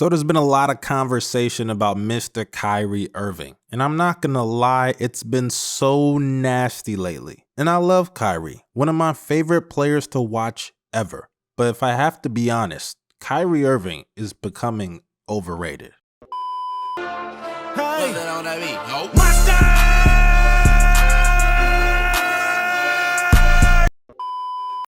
So there's been a lot of conversation about Mr. Kyrie Irving, and I'm not gonna lie, it's been so nasty lately. And I love Kyrie, one of my favorite players to watch ever. But if I have to be honest, Kyrie Irving is becoming overrated. Hey.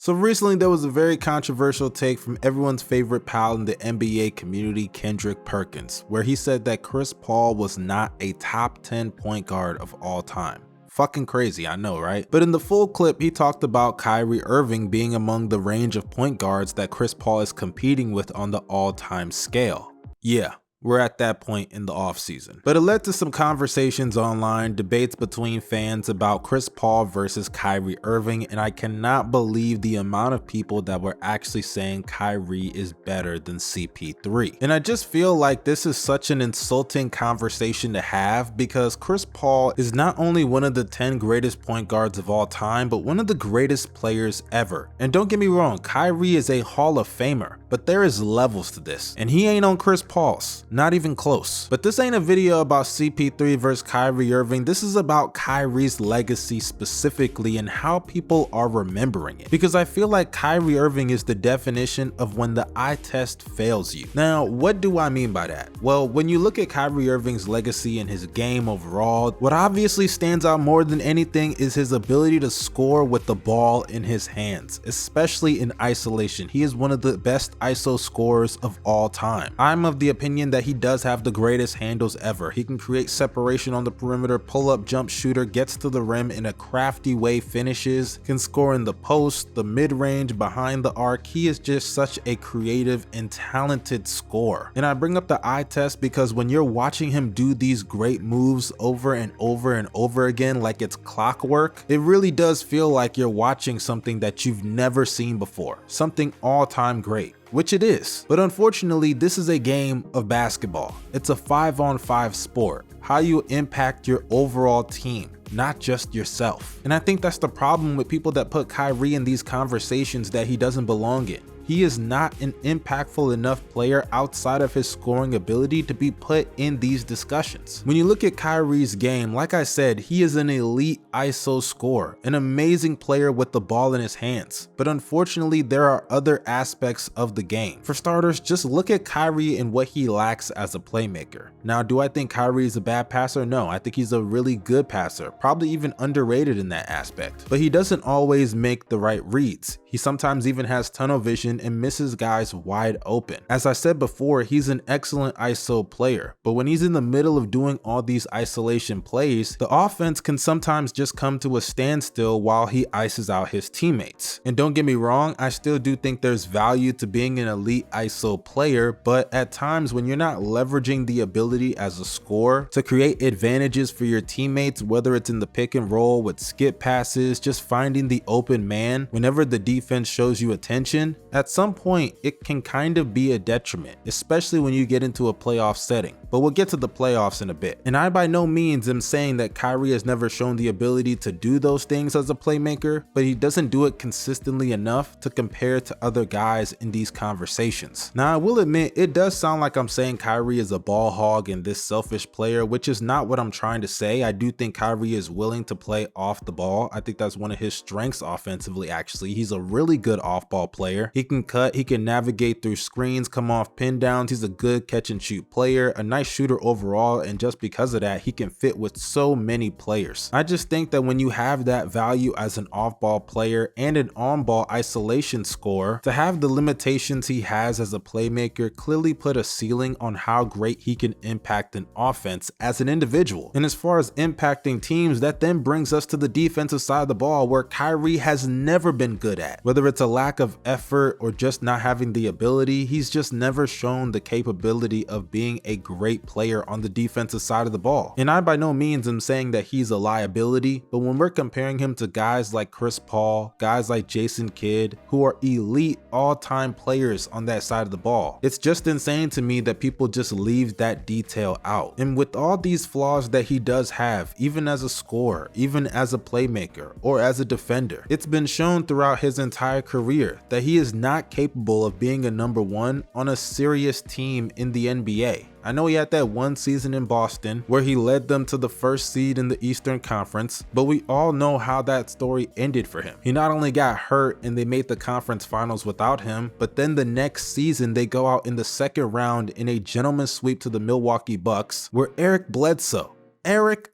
So recently there was a very controversial take from everyone's favorite pal in the NBA community, Kendrick Perkins, where he said that Chris Paul was not a top 10 point guard of all time. Fucking crazy, I know, right? But in the full clip, he talked about Kyrie Irving being among the range of point guards that Chris Paul is competing with on the all-time scale. Yeah. We're at that point in the offseason. But it led to some conversations online, debates between fans about Chris Paul versus Kyrie Irving, and I cannot believe the amount of people that were actually saying Kyrie is better than CP3. And I just feel like this is such an insulting conversation to have because Chris Paul is not only one of the 10 greatest point guards of all time, but one of the greatest players ever. And don't get me wrong, Kyrie is a Hall of Famer, but there is levels to this, and he ain't on Chris Paul's. Not even close. But this ain't a video about CP3 versus Kyrie Irving. This is about Kyrie's legacy specifically and how people are remembering it. Because I feel like Kyrie Irving is the definition of when the eye test fails you. Now, what do I mean by that? Well, when you look at Kyrie Irving's legacy and his game overall, what obviously stands out more than anything is his ability to score with the ball in his hands, especially in isolation. He is one of the best ISO scorers of all time. I'm of the opinion that he does have the greatest handles ever. He can create separation on the perimeter, pull up jump shooter, gets to the rim in a crafty way, finishes, can score in the post, the mid-range, behind the arc. He is just such a creative and talented scorer. And I bring up the eye test because when you're watching him do these great moves over and over and over again like it's clockwork, it really does feel like you're watching something that you've never seen before, something all-time great. Which it is. But unfortunately, this is a game of basketball. It's a 5-on-5 sport. How you impact your overall team, not just yourself. And I think that's the problem with people that put Kyrie in these conversations that he doesn't belong in. He is not an impactful enough player outside of his scoring ability to be put in these discussions. When you look at Kyrie's game, like I said, he is an elite ISO scorer, an amazing player with the ball in his hands. But unfortunately, there are other aspects of the game. For starters, just look at Kyrie and what he lacks as a playmaker. Now, do I think Kyrie is a bad passer? No, I think he's a really good passer, probably even underrated in that aspect. But he doesn't always make the right reads. He sometimes even has tunnel vision and misses guys wide open. As I said before, he's an excellent ISO player, but when he's in the middle of doing all these isolation plays, the offense can sometimes just come to a standstill while he ices out his teammates. And don't get me wrong, I still do think there's value to being an elite ISO player, but at times when you're not leveraging the ability as a scorer to create advantages for your teammates, whether it's in the pick and roll with skip passes, just finding the open man, whenever the defense shows you attention, at some point it can kind of be a detriment, especially when you get into a playoff setting. But we'll get to the playoffs in a bit. And I by no means am saying that Kyrie has never shown the ability to do those things as a playmaker, but he doesn't do it consistently enough to compare to other guys in these conversations. Now I will admit, it does sound like I'm saying Kyrie is a ball hog and this selfish player, which is not what I'm trying to say. I do think Kyrie is willing to play off the ball. I think that's one of his strengths offensively actually. He's a really good off-ball player. He can cut, he can navigate through screens, come off pin downs. He's a good catch and shoot player, a nice shooter overall, and just because of that, he can fit with so many players. I just think that when you have that value as an off-ball player and an on-ball isolation scorer, to have the limitations he has as a playmaker clearly put a ceiling on how great he can impact an offense as an individual. And as far as impacting teams, that then brings us to the defensive side of the ball where Kyrie has never been good at. Whether it's a lack of effort or just not having the ability, he's just never shown the capability of being a great player on the defensive side of the ball. And I by no means am saying that he's a liability, but when we're comparing him to guys like Chris Paul, guys like Jason Kidd, who are elite all-time players on that side of the ball, it's just insane to me that people just leave that detail out. And with all these flaws that he does have, even as a scorer, even as a playmaker, or as a defender, it's been shown throughout his entire career that he is not not capable of being a number one on a serious team in the NBA. I know he had that one season in Boston where he led them to the first seed in the Eastern Conference, but we all know how that story ended for him. He not only got hurt and they made the conference finals without him, but then the next season they go out in the second round in a gentleman's sweep to the Milwaukee Bucks, where Eric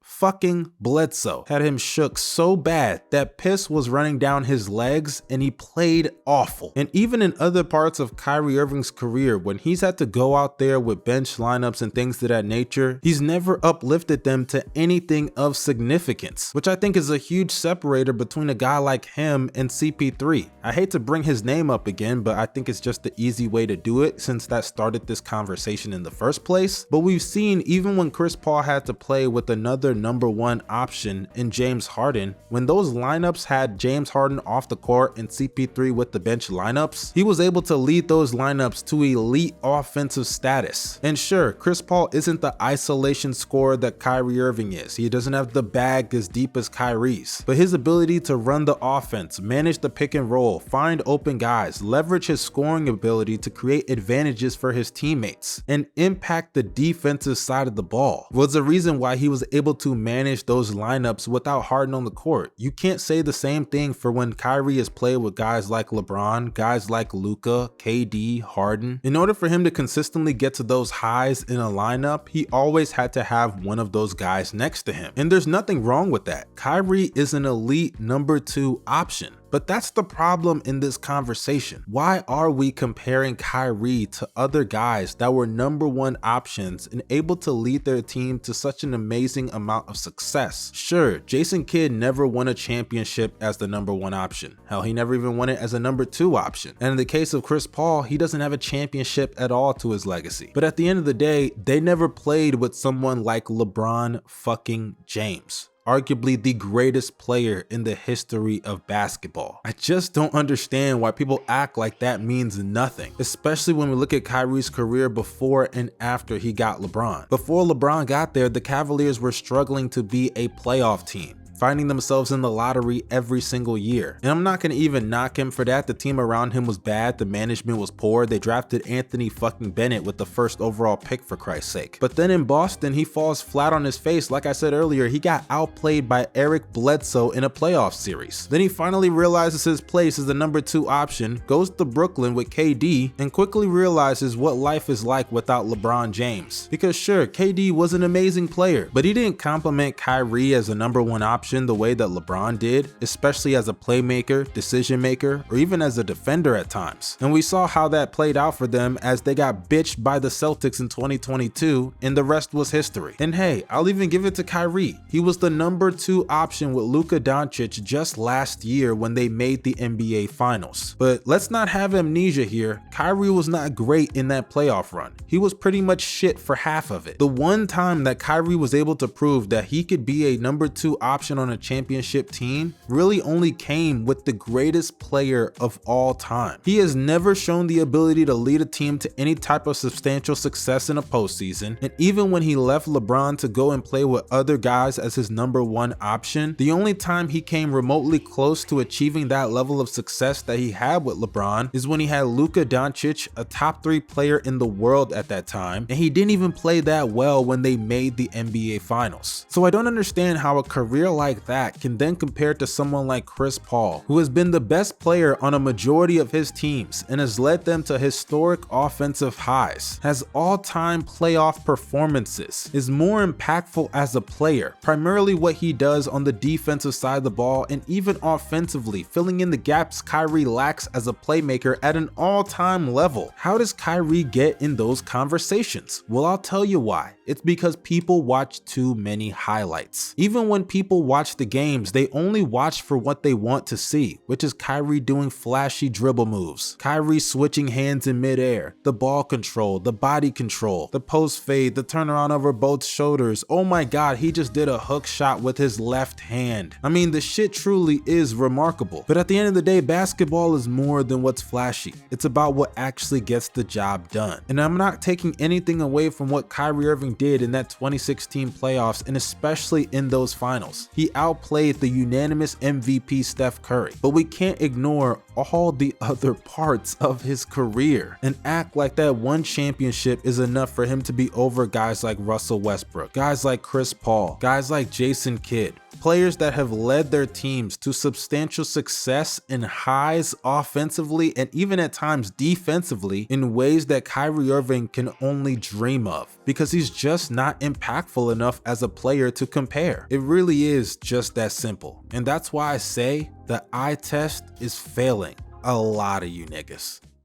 fucking Bledsoe had him shook so bad that piss was running down his legs and he played awful. And even in other parts of Kyrie Irving's career, when he's had to go out there with bench lineups and things of that nature, he's never uplifted them to anything of significance, which I think is a huge separator between a guy like him and CP3. I hate to bring his name up again, but I think it's just the easy way to do it since that started this conversation in the first place. But we've seen even when Chris Paul had to play with another number one option in James Harden, when those lineups had James Harden off the court and CP3 with the bench lineups, he was able to lead those lineups to elite offensive status. And sure, Chris Paul isn't the isolation scorer that Kyrie Irving is. He doesn't have the bag as deep as Kyrie's, but his ability to run the offense, manage the pick and roll, find open guys, leverage his scoring ability to create advantages for his teammates, and impact the defensive side of the ball was the reason why he was able to manage those lineups without Harden on the court. You can't say the same thing for when Kyrie has played with guys like LeBron, guys like Luka, KD, Harden. In order for him to consistently get to those highs in a lineup, he always had to have one of those guys next to him. And there's nothing wrong with that. Kyrie is an elite number two option. But that's the problem in this conversation. Why are we comparing Kyrie to other guys that were number one options and able to lead their team to such an amazing amount of success? Sure, Jason Kidd never won a championship as the number one option. Hell, he never even won it as a number two option. And in the case of Chris Paul, he doesn't have a championship at all to his legacy. But at the end of the day, they never played with someone like LeBron fucking James, arguably the greatest player in the history of basketball. I just don't understand why people act like that means nothing, especially when we look at Kyrie's career before and after he got LeBron. Before LeBron got there, the Cavaliers were struggling to be a playoff team, finding themselves in the lottery every single year. And I'm not going to even knock him for that. The team around him was bad. The management was poor. They drafted Anthony fucking Bennett with the first overall pick, for Christ's sake. But then in Boston, he falls flat on his face. Like I said earlier, he got outplayed by Eric Bledsoe in a playoff series. Then he finally realizes his place as the number two option, goes to Brooklyn with KD, and quickly realizes what life is like without LeBron James. Because sure, KD was an amazing player, but he didn't compliment Kyrie as a number one option the way that LeBron did, especially as a playmaker, decision maker, or even as a defender at times. And we saw how that played out for them as they got bitched by the Celtics in 2022, and the rest was history. And hey, I'll even give it to Kyrie. He was the number two option with Luka Doncic just last year when they made the NBA Finals. But let's not have amnesia here. Kyrie was not great in that playoff run. He was pretty much shit for half of it. The one time that Kyrie was able to prove that he could be a number two option on a championship team really only came with the greatest player of all time. He has never shown the ability to lead a team to any type of substantial success in a postseason, and even when he left LeBron to go and play with other guys as his number one option, the only time he came remotely close to achieving that level of success that he had with LeBron is when he had Luka Doncic, a top three player in the world at that time, and he didn't even play that well when they made the NBA Finals. So I don't understand how a career like that can then compare to someone like Chris Paul, who has been the best player on a majority of his teams and has led them to historic offensive highs, has all-time playoff performances, is more impactful as a player, primarily what he does on the defensive side of the ball, and even offensively, filling in the gaps Kyrie lacks as a playmaker at an all-time level. How does Kyrie get in those conversations? Well, I'll tell you why. It's because people watch too many highlights. Even when people watch the games, they only watch for what they want to see, which is Kyrie doing flashy dribble moves, Kyrie switching hands in midair, the ball control, the body control, the post fade, the turnaround over both shoulders. Oh my god, he just did a hook shot with his left hand. I mean, the shit truly is remarkable. But at the end of the day, basketball is more than what's flashy. It's about what actually gets the job done. And I'm not taking anything away from what Kyrie Irving did in that 2016 playoffs, and especially in those finals. He outplayed the unanimous MVP Steph Curry, but we can't ignore all the other parts of his career and act like that one championship is enough for him to be over guys like Russell Westbrook, guys like Chris Paul, guys like Jason Kidd, players that have led their teams to substantial success and highs offensively and even at times defensively in ways that Kyrie Irving can only dream of, because he's just not impactful enough as a player to compare. It really is just that simple. And that's why I say the eye test is failing a lot of you niggas.